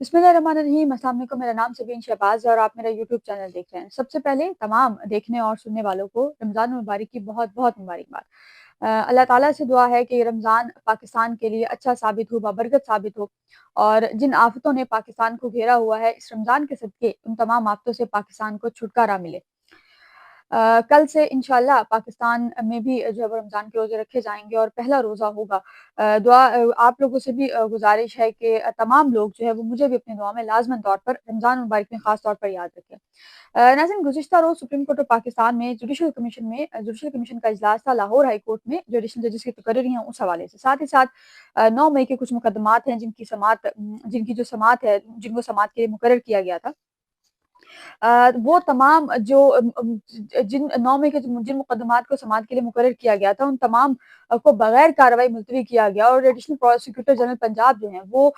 बिस्मिल्लाहिर्रहमानिर्रहीम। अस्सलाम वालेकुम। मेरा नाम सबीन शहबाज है और आप मेरा यूट्यूब चैनल देख रहे हैं। सबसे पहले तमाम देखने और सुनने वालों को रमज़ान मुबारक की बहुत बहुत मुबारकबाद। अल्लाह ताला से दुआ है कि रमज़ान पाकिस्तान के लिए अच्छा साबित हो, बाबरकत साबित हो, और जिन आफतों ने पाकिस्तान को घेरा हुआ है इस रमज़ान के सदके उन तमाम आफतों से पाकिस्तान को छुटकारा मिले। कल से इंशाल्लाह पाकिस्तान में भी जो है वो रमज़ान के रोज़े रखे जाएँगे और पहला रोज़ा होगा। आप लोगों से भी गुज़ारिश है कि तमाम लोग जो है वो मुझे भी अपनी दुआ में लाज़िमन तौर पर रमज़ान मुबारक में ख़ास तौर पर याद रखें। नाज़रीन, गुज़िश्ता रोज़ सुप्रीम कोर्ट ऑफ पाकिस्तान में जुडिशल कमीशन का इजलास था लाहौर हाई कोर्ट में, जो एडिशनल जजेस की तकर्री हैं उस हवाले से। साथ ही साथ 9 मई के कुछ मुकदमात हैं जिनकी समाअत है, जिनको समाअत के लिए मुकर्रर किया गया था। वो तमाम जो जिन 9 मई के जिन मुकदमात को समाअत के लिए मुकर्रर किया गया था, उन तमाम को बगैर कार्रवाई मुलतवी किया गया और एडिशनल प्रोसिक्यूटर जनरल पंजाब जो हैं वो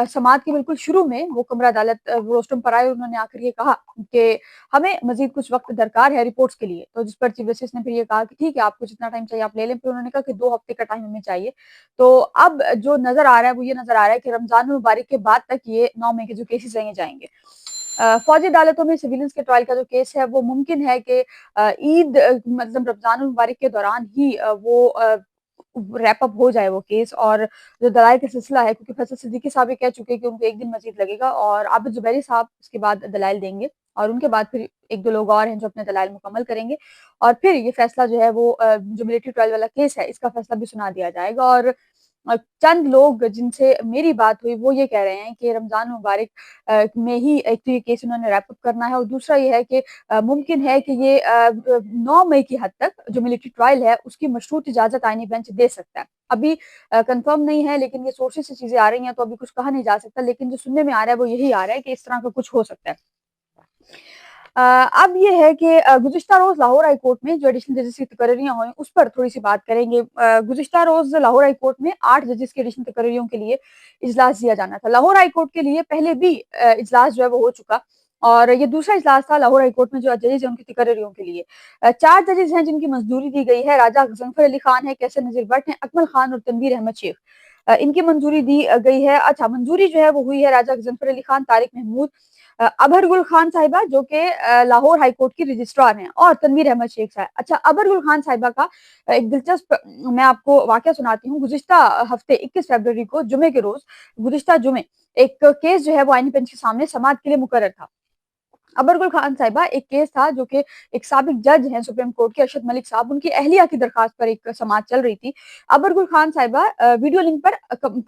समाअत के बिल्कुल शुरू में वो कमरा अदालत रोस्टम पर आए। उन्होंने आकर ये कहा कि हमें मज़ीद कुछ वक़्त दरकार है रिपोर्ट्स के लिए। तो जिस पर चीफ जस्टिस ने फिर ये कहा कि ठीक है, आपको जितना टाइम चाहिए आप ले लें। फिर उन्होंने कहा कि 2 हफ्ते का टाइम हमें चाहिए। तो अब जो नज़र आ रहा है वो ये नज़र आ रहा है कि रमज़ान मुबारक के बाद तक ये 9 मई के जो केसेस हैं ये जाएँगे। फौजी अदालतों में सिविलियंस के ट्रायल का जो केस है वो मुमकिन है कि ईद मतलब रमज़ान मुबारक के दौरान ही वो रैप अप हो जाए वो केस। और जो दलाइल का सिलसिला है, क्योंकि फैसल सिद्दीकी साहब ये कह चुके हैं कि उनको 1 दिन मज़ीद लगेगा और आबिद ज़ुबैरी साहब इसके बाद दलाइल देंगे और उनके बाद फिर 1-2 लोग और हैं जो अपने दलाइल मुकम्मल करेंगे और फिर ये फैसला जो है वो जो मिलिट्री ट्रायल वाला केस है इसका फैसला भी सुना दिया जाएगा। और चंद लोग जिनसे मेरी बात हुई वो ये कह रहे हैं कि रमज़ान मुबारक में ही एक तो ये केस उन्होंने रैप अप करना है और दूसरा ये है कि मुमकिन है कि ये 9 मई की हद तक जो मिलिट्री ट्रायल है उसकी मशरूत इजाज़त आईनी बेंच दे सकता है। अभी कंफर्म नहीं है, लेकिन ये सोर्सेस से चीज़ें आ रही हैं तो अभी कुछ कहा नहीं जा सकता, लेकिन जो सुनने में आ रहा है वो यही आ रहा है कि इस तरह का कुछ हो सकता है। अब ये है कि गुज़िश्ता रोज़ लाहौर हाई कोर्ट में जो एडिशनल जजेस की तकर्रियाँ हुई उस पर थोड़ी-सी बात करेंगे। गुज़िश्ता रोज़ लाहौर हाई कोर्ट में 8 जजेस की एडिशनल तकर्रियों के लिए इजलास दिया जाना था। लाहौर हाई कोर्ट के लिए पहले भी इजलास जो है वो हो चुका और ये दूसरा इजलास था लाहौर हाई कोर्ट में जो जजेस हैं उनकी तकर्रियों के लिए। 4 जजेस हैं जिनकी मंजूरी दी गई है। राजा गज़नफ़र अली खान है, कैसर नज़ीर भट्ट हैं, अकमल खान और तनवीर अहमद शेख। इनकी मंजूरी दी गई है। अच्छा, मंजूरी जो है वो हुई है राजा गज़नफ़र अली खान, तारिक महमूद, अबहर खान साहिबा जो कि लाहौर हाई कोर्ट की रजिस्ट्रार हैं, और तनवीर अहमद शेख साहब। अच्छा, अबहर खान साहिबा का एक दिलचस्प मैं आपको वाकया सुनाती हूँ। गुज़िश्ता हफ्ते 21 फरवरी को जुमे के रोज गुज़िश्ता जुमे एक केस जो है वो आईनी बेंच के सामने समाअत के लिए मुकर्रर था। अबरगुल खान साहिबा एक केस था जो कि एक साबिक जज हैं सुप्रीम कोर्ट के अरशद मलिक साहब, उनकी अहलिया की दरखास्त पर एक समाअत चल रही थी। अबरगुल खान साहिबा वीडियो लिंक पर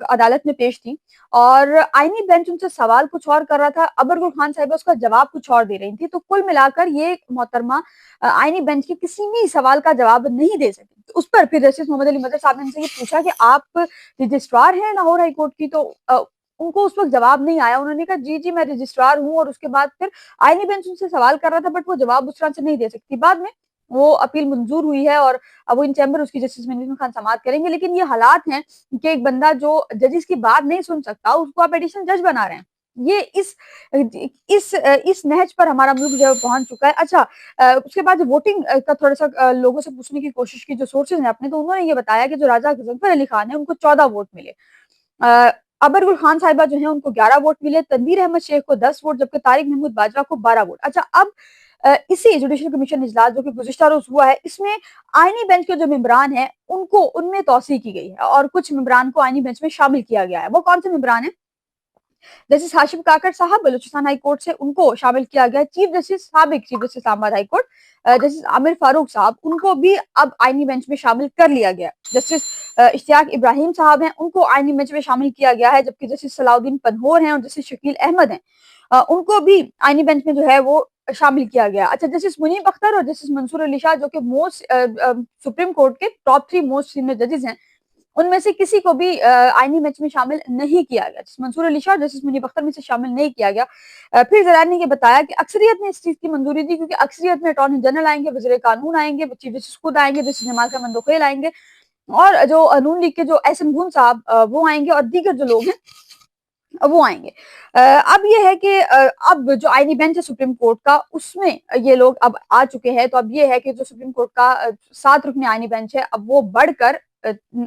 अदालत में पेश थी और आईनी बेंच उनसे सवाल कुछ और कर रहा था, अबरगुल खान साहिबा उसका जवाब कुछ और दे रही थी। तो कुल मिलाकर ये मोहतरमा आईनी बेंच के किसी भी सवाल का जवाब नहीं दे सकी। तो उस पर फिर जस्टिस मोहम्मद अली मदर साहब ने इनसे ये पूछा कि आप रजिस्ट्रार हैं लाहौर हाई कोर्ट की? तो उनको उस वक्त जवाब नहीं आया। उन्होंने कहा जी जी मैं रजिस्ट्रार हूँ, और उसके बाद फिर आईनी बेंच उनसे सवाल कर रहा था बट वो जवाब उस तरह से नहीं दे सकती। बाद में वो अपील मंजूर हुई है और अब वो इन चैम्बर उसकी जस्टिस मनजूर खान समाअत करेंगे। लेकिन ये हालात हैं कि एक बंदा जो जजिस की बात नहीं सुन सकता उसको आप एडिशनल जज बना रहे हैं। ये इस नहज पर हमारा मुल्क जो है पहुंच चुका है। अच्छा, उसके बाद वोटिंग का थोड़ा सा लोगों से पूछने की कोशिश की जो सोर्सेज हैं अपने, तो उन्होंने ये बताया कि जो राजा गज़नफ़र अली खान है उनको 14 वोट मिले, अबरगुल खान साहिबा जो है उनको 11 वोट मिले, तनवीर अहमद शेख को 10 वोट, जबकि तारिक महमूद बाजवा को 12 वोट। अच्छा, अब इसी जुडिशल कमीशन इजलास जो कि गुज़िश्ता रोज हुआ है इसमें आईनी बेंच के जो मेंबरान हैं उनको उनमें तौसीह की गई है और कुछ मेंबरान को आईनी बेंच में शामिल किया गया है। वो कौन से मेंबरान है? जस्टिस हाशिम काकड़ साहब बलूचिस्तान हाई कोर्ट से, उनको शामिल किया गया है। साबिक chief justice Islamabad high court justice Aamir Farooq साहब, उनको भी अब आईनी बेंच में शामिल कर लिया गया। जस्टिस इश्तियाक इब्राहिम साहब हैं, उनको आईनी बेंच में शामिल किया गया है, जबकि जस्टिस सलाउद्दीन पनहोर हैं और जस्टिस शकील अहमद हैं, उनको भी आईनी बेंच में जो है वो शामिल किया गया। अच्छा, जस्टिस मुनीब अख्तर और जस्टिस मंसूर अली शाह जो कि सुप्रीम कोर्ट के टॉप 3 मोस्ट सीनियर जजेस हैं, उनमें से किसी को भी आईनी बेंच में शामिल नहीं किया गया। जस्टिस मंसूर अली शाह और जस्टिस मुनीब अख्तर में से शामिल नहीं किया गया। फिर ज़रार ने ये बताया कि अक्सरियत ने इस चीज़ की मंजूरी दी, क्योंकि अक्सरियत में अटॉर्नी जनरल आएंगे, वज़ीर कानून आएंगे, चीफ जस्टिस खुद आएंगे, जस्टिस नमाज का मंदोखेल आएंगे, और जो नून लीग के जो एहसन गुन साहब वो आएंगे, और दीगर जो लोग हैं वो आएंगे। अब ये है कि अब जो आईनी बेंच है सुप्रीम कोर्ट का उसमें ये लोग अब आ चुके हैं। तो अब ये है कि जो सुप्रीम कोर्ट का 7 रुकनी आईनी बेंच है अब वो बढ़कर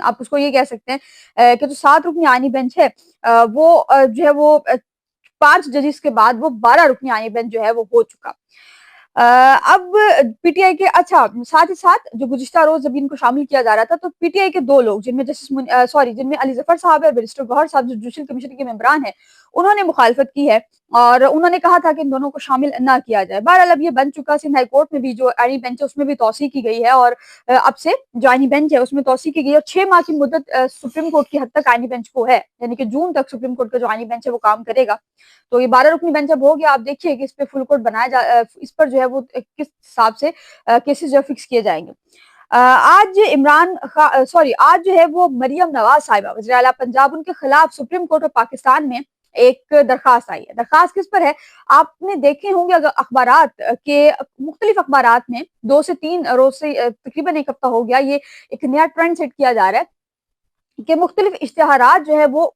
آپ اس کو یہ کہہ سکتے ہیں کہ جو 7 رکنی آئینی بینچ ہے وہ جو ہے وہ 5 ججز کے بعد وہ 12 رکنی آئینی بینچ جو ہے وہ ہو چکا۔ اب پی ٹی آئی کے اچھا ساتھ ہی ساتھ جو گزشتہ روز جب ان کو شامل کیا جا رہا تھا تو پی ٹی آئی کے 2 لوگ جن میں جن میں علی ظفر صاحب ہے، بیرسٹر گوہر صاحب جو جوڈیشل کمیشن کے ممبران ہیں، انہوں نے مخالفت کی ہے اور انہوں نے کہا تھا کہ ان دونوں کو شامل نہ کیا جائے۔ بہرحال اب یہ بن چکا، سندھ ہائی کورٹ میں بھی جو آئینی بینچ ہے اس میں بھی توسیع کی گئی ہے اور اب سے جو آئینی بینچ ہے اس میں توسیع کی گئی ہے اور 6 ماہ کی مدت سپریم کورٹ کی حد تک آئینی بینچ کو ہے، یعنی کہ جون تک سپریم کورٹ کا جو آئینی بینچ ہے وہ کام کرے گا۔ تو یہ 12 رکنی بینچ اب ہو گیا، آپ دیکھیے کہ اس پہ فل کورٹ اس پر جو ہے وہ کس حساب سے کیسز جو فکس کیے جائیں گے۔ آج جو ہے وہ مریم نواز صاحبہ وزیر اعلیٰ پنجاب، ان کے خلاف سپریم کورٹ آف پاکستان میں ایک درخواست آئی ہے۔ درخواست کس پر ہے؟ آپ نے دیکھے ہوں گے اگر اخبارات کے مختلف اخبارات میں 2 سے 3 روز سے تقریباً ایک ہفتہ ہو گیا یہ ایک نیا ٹرینڈ سیٹ کیا جا رہا ہے کہ مختلف اشتہارات جو ہے وہ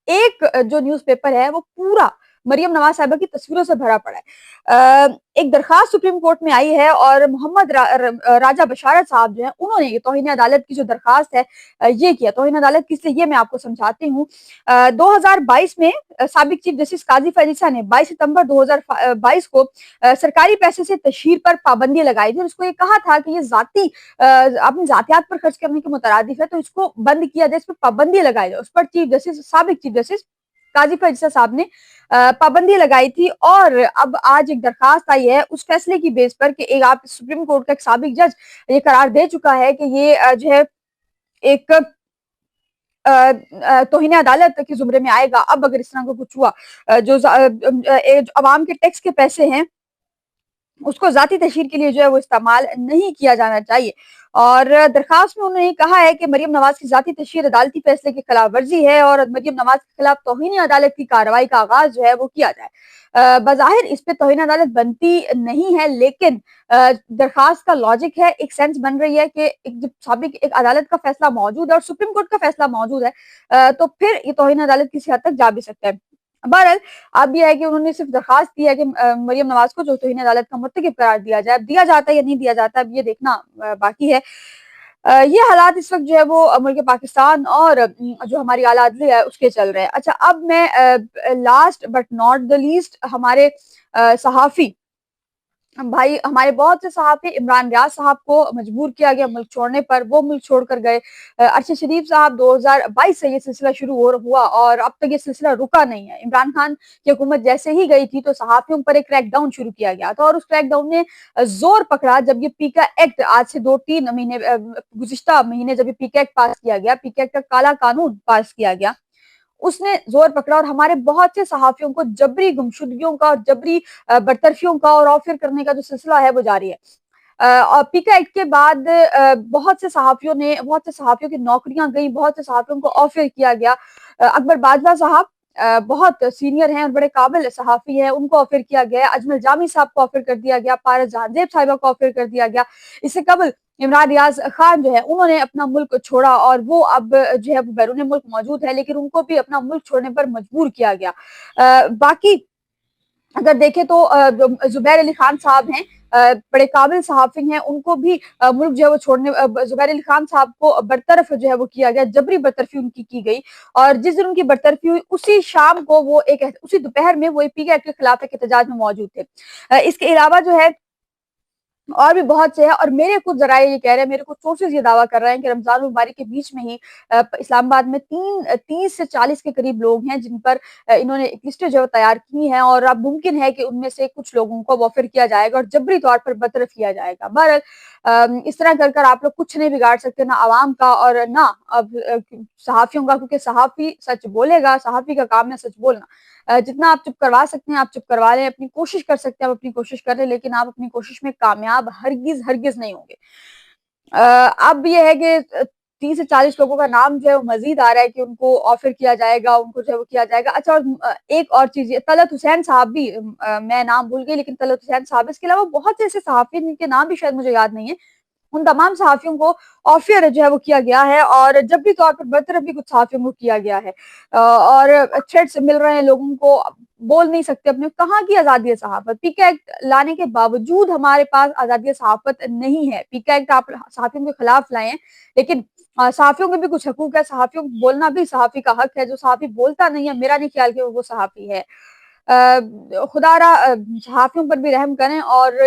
ایک جو نیوز پیپر ہے وہ پورا مریم نواز صاحبہ کی تصویروں سے بھرا پڑا ہے۔ ایک درخواست سپریم کورٹ میں آئی ہے اور محمد راجہ بشارت صاحب جو ہیں انہوں نے یہ توہین عدالت کی جو درخواست ہے یہ کیا۔ توہین عدالت کس لیے یہ میں آپ کو سمجھاتی ہوں۔ 2022 میں سابق چیف جسٹس قاضی فیضیسا نے 22 ستمبر 2022 کو سرکاری پیسے سے تشہیر پر پابندی لگائی تھی اور اس کو یہ کہا تھا کہ یہ ذاتی اپنی ذاتیات پر خرچ کرنے کے مترادف ہے تو اس کو بند کیا جائے، اس پر پابندی لگائی جائے۔ اس پر سابق چیف جسٹس قاضی فیضیسا صاحب نے پابندی لگائی تھی اور اب آج ایک درخواست آئی ہے اس فیصلے کی بیس پر کہ آپ سپریم کورٹ کا ایک سابق جج یہ قرار دے چکا ہے کہ یہ جو ہے ایک توہین عدالت کے زمرے میں آئے گا۔ اب اگر اس طرح کو کچھ ہوا جو عوام کے ٹیکس کے پیسے ہیں اس کو ذاتی تشہیر کے لیے جو ہے وہ استعمال نہیں کیا جانا چاہیے۔ اور درخواست میں انہوں نے کہا ہے کہ مریم نواز کی ذاتی تشہیر عدالتی فیصلے کی خلاف ورزی ہے اور مریم نواز کے خلاف توہین عدالت کی کارروائی کا آغاز جو ہے وہ کیا جائے۔ بظاہر اس پہ توہین عدالت بنتی نہیں ہے لیکن درخواست کا لاجک ہے، ایک سینس بن رہی ہے کہ جب سابق ایک عدالت کا فیصلہ موجود ہے اور سپریم کورٹ کا فیصلہ موجود ہے تو پھر یہ توہین عدالت کسی حد تک جا بھی سکتا ہے۔ بہرحال اب یہ ہے کہ انہوں نے صرف درخواست کی ہے کہ مریم نواز کو جو توہین عدالت کا مرتکب قرار دیا جائے، اب دیا جاتا ہے یا نہیں دیا جاتا اب یہ دیکھنا باقی ہے۔ یہ حالات اس وقت جو ہے وہ ملک پاکستان اور جو ہماری اعلیٰ عدلیہ ہے اس کے چل رہے ہیں۔ اچھا اب میں last but not the least ہمارے صحافی بھائی، ہمارے بہت سے صحافی عمران ریاض صاحب کو مجبور کیا گیا ملک چھوڑنے پر، وہ ملک چھوڑ کر گئے۔ ارشد شریف صاحب 2022 سے یہ سلسلہ شروع ہوا اور اب تک یہ سلسلہ رکا نہیں ہے۔ عمران خان کی حکومت جیسے ہی گئی تھی تو صحافیوں پر ایک کریک ڈاؤن شروع کیا گیا تھا اور اس کریک ڈاؤن نے زور پکڑا جب یہ پیکا ایکٹ آج سے 2-3 مہینے گزشتہ مہینے جب یہ پیکا ایکٹ پاس کیا گیا، پیکا ایکٹ کا کالا قانون پاس کیا گیا، اس نے زور پکڑا اور ہمارے بہت سے صحافیوں کو جبری گمشدگیوں کا اور جبری برطرفیوں کا اور آفر کرنے کا جو سلسلہ ہے وہ جاری ہے۔ اور پیکا ایکٹ کے بعد بہت سے صحافیوں کی نوکریاں گئیں، بہت سے صحافیوں کو آفر کیا گیا۔ اکبر باجوہ صاحب بہت سینئر ہیں اور بڑے قابل صحافی ہیں، ان کو آفر کیا گیا۔ اجمل جامی صاحب کو آفر کر دیا گیا، پارس جہانزیب صاحبہ کو آفر کر دیا گیا۔ اس سے قبل عمران ریاض خان جو ہے انہوں نے اپنا ملک چھوڑا اور وہ اب جو ہے بیرون ملک موجود ہے لیکن ان کو بھی اپنا ملک چھوڑنے پر مجبور کیا گیا۔ باقی اگر دیکھیں تو زبیر علی خان صاحب ہیں، بڑے قابل صحافی ہیں، ان کو بھی ملک جو ہے وہ چھوڑنے، زبیر علی خان صاحب کو برطرف جو ہے وہ کیا گیا، جبری برطرفی ان کی گئی اور جس دن ان کی برطرفی ہوئی اسی شام کو وہ اسی دوپہر میں وہ پی کے ایکٹ کے خلاف ایک احتجاج میں موجود تھے۔ اس کے علاوہ جو ہے اور بھی بہت سے ہیں اور میرے کچھ ذرائع یہ کہہ رہے ہیں، میرے کچھ سورسز یہ دعویٰ کر رہے ہیں کہ رمضان المبارک کے بیچ میں ہی اسلام آباد میں 30 سے 40 کے قریب لوگ ہیں جن پر انہوں نے ایک لسٹ جو ہے تیار کی ہیں اور اب ممکن ہے کہ ان میں سے کچھ لوگوں کو آفر کیا جائے گا اور جبری طور پر برطرف کیا جائے گا۔ بہرحال اس طرح کر آپ لوگ کچھ نہیں بگاڑ سکتے، نہ عوام کا اور نہ اب صحافیوں کا، کیونکہ صحافی سچ بولے گا، صحافی کا کام ہے سچ بولنا۔ جتنا آپ چپ کروا سکتے ہیں آپ چپ کروا لیں، اپنی کوشش کر سکتے ہیں آپ اپنی کوشش کر لیں، لیکن آپ اپنی کوشش میں کامیاب ہرگز نہیں ہوں گے۔ اب یہ ہے کہ 30 سے 40 لوگوں کا نام جو ہے وہ مزید آ رہا ہے کہ ان کو آفر کیا جائے گا، ان کو جو ہے وہ کیا جائے گا۔ اچھا اور ایک اور چیز، یہ طلعت حسین صاحب بھی، میں نام بھول گئی لیکن طلعت حسین صاحب، اس کے علاوہ بہت سے ایسے صحافی جن کے نام بھی شاید مجھے یاد نہیں ہے، ان تمام صحافیوں کو آفر جو ہے وہ کیا گیا ہے اور جبری طور پر برطرف بھی کچھ صحافیوں کو کیا گیا ہے اور تھریٹس مل رہے ہیں لوگوں کو۔ बोल नहीं सकते अपने, कहाँ की आज़ादी सहाफ़त? पीके एक्ट लाने के बावजूद हमारे पास आज़ादी सहाफ़त नहीं है। पीके एक्ट आप सहाफ़ियों के खिलाफ लाए हैं, लेकिन सहाफ़ियों के भी कुछ हकूक है, सहाफ़ियों को बोलना भी सहाफ़ी का हक है, जो सहाफ़ी बोलता नहीं है, मेरा नहीं ख्याल कि वो सहाफ़ी है। खुदारा सहाफ़ियों पर भी रहम करें, और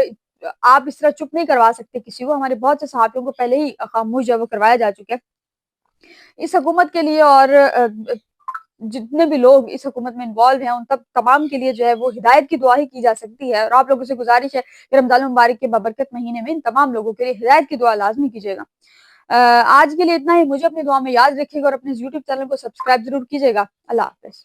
आप इस तरह चुप नहीं करवा सकते किसी को, हमारे बहुत से सहाफ़ियों को पहले ही खामोश जो है वो करवाया जा चुका है। इस हुकूमत के लिए और जितने भी लोग इस हुकूमत में इन्वॉल्व हैं, उन तब तमाम के लिए जो है वो हिदायत की दुआ ही की जा सकती है, और आप लोगों से गुज़ारिश है कि रमज़ान मुबारक के बाबरकत महीने में इन तमाम लोगों के लिए हिदायत की दुआ लाज़मी कीजिएगा। आज के लिए इतना ही, मुझे अपनी दुआ में याद रखिएगा और अपने इस यूट्यूब चैनल को सब्सक्राइब ज़रूर कीजिएगा। अल्लाह हाफ़िज़।